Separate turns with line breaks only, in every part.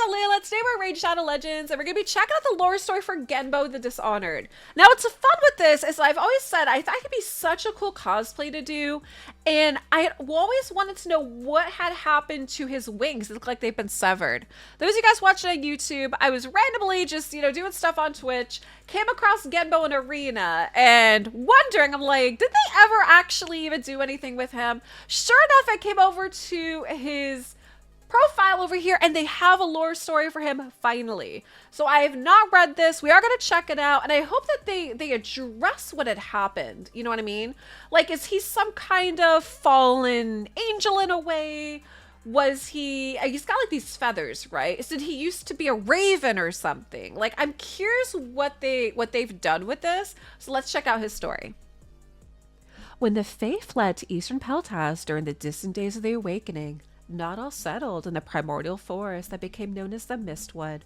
I'm Layla. Today we're Raid Shadow Legends, and we're going to be checking out the lore story for Genbo the Dishonored. Now, what's fun with this is I've always said I thought it could be such a cool cosplay to do, and I had always wanted to know what had happened to his wings. It looked like they've been severed. Those of you guys watching on YouTube, I was randomly just, doing stuff on Twitch, came across Genbo in Arena, and wondering, I'm like, did they ever actually even do anything with him? Sure enough, I came over to his profile over here and they have a lore story for him finally. So I have not read this. We are going to check it out, and I hope that they address what had happened. You know what I mean? Like, is he some kind of fallen angel in a way? Was he's got like these feathers, right? Did he used to be a raven or something? Like, I'm curious what they've done with this. So let's check out his story. When the Fae fled to Eastern Peltaz during the distant days of the Awakening, not all settled in the primordial forest that became known as the Mistwood.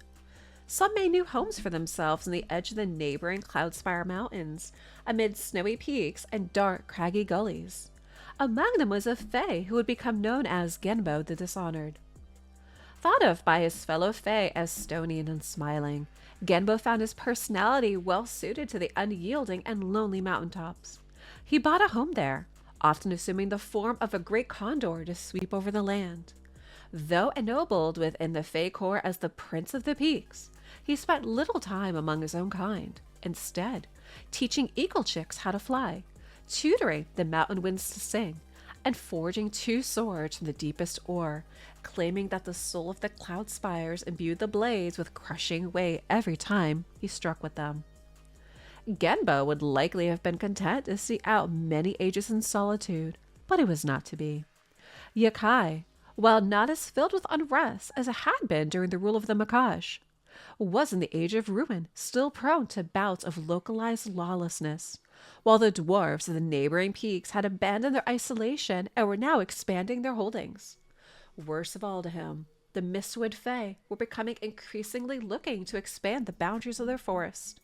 Some made new homes for themselves on the edge of the neighboring Cloudspire Mountains, amid snowy peaks and dark, craggy gullies. Among them was a Fae who would become known as Genbo the Dishonored. Thought of by his fellow Fae as stony and unsmiling, Genbo found his personality well suited to the unyielding and lonely mountaintops. He bought a home there, often assuming the form of a great condor to sweep over the land. Though ennobled within the Fae Corps as the Prince of the Peaks, he spent little time among his own kind, instead teaching eagle chicks how to fly, tutoring the mountain winds to sing, and forging two swords from the deepest ore, claiming that the soul of the cloud spires imbued the blades with crushing weight every time he struck with them. Genbo would likely have been content to see out many ages in solitude, but it was not to be. Yakai, while not as filled with unrest as it had been during the rule of the Makash, was in the age of ruin still prone to bouts of localized lawlessness, while the dwarves of the neighboring peaks had abandoned their isolation and were now expanding their holdings. Worst of all to him, the Mistwood Fae were becoming increasingly looking to expand the boundaries of their forest.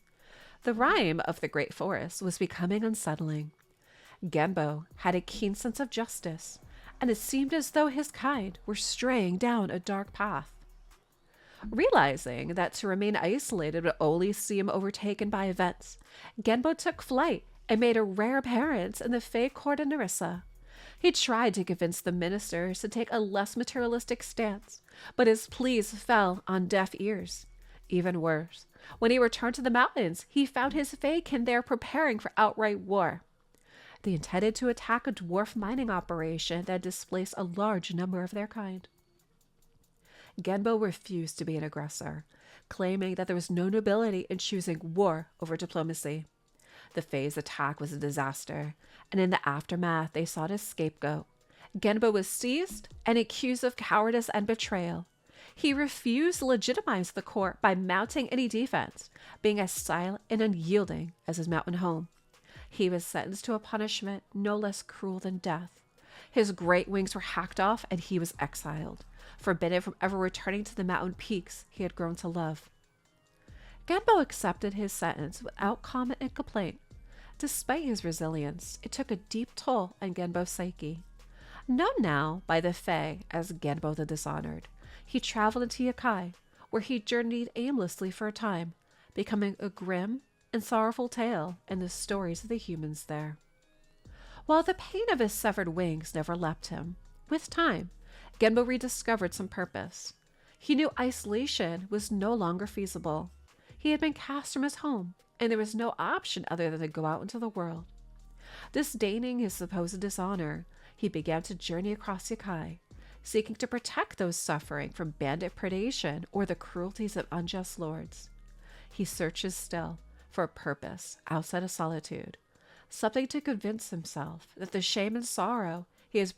The rhyme of the great forest was becoming unsettling. Genbo had a keen sense of justice, and it seemed as though his kind were straying down a dark path. Realizing that to remain isolated would only see him overtaken by events, Genbo took flight and made a rare appearance in the Fae Court in Nerissa. He tried to convince the ministers to take a less materialistic stance, but his pleas fell on deaf ears. Even worse, when he returned to the mountains, he found his Faekin there preparing for outright war. They intended to attack a dwarf mining operation that displaced a large number of their kind. Genbo refused to be an aggressor, claiming that there was no nobility in choosing war over diplomacy. The Fae's attack was a disaster, and in the aftermath they sought a scapegoat. Genbo was seized and accused of cowardice and betrayal. He refused to legitimize the court by mounting any defense, being as silent and unyielding as his mountain home. He was sentenced to a punishment no less cruel than death. His great wings were hacked off and he was exiled, forbidden from ever returning to the mountain peaks he had grown to love. Genbo accepted his sentence without comment and complaint. Despite his resilience, it took a deep toll on Genbo's psyche. Known now by the Fae as Genbo the Dishonored, he traveled into Yakai, where he journeyed aimlessly for a time, becoming a grim and sorrowful tale in the stories of the humans there. While the pain of his severed wings never left him, with time, Genbo rediscovered some purpose. He knew isolation was no longer feasible. He had been cast from his home, and there was no option other than to go out into the world. Disdaining his supposed dishonor, he began to journey across Yakai, seeking to protect those suffering from bandit predation or the cruelties of unjust lords. He searches still for a purpose outside of solitude, something to convince himself that the shame and sorrow he has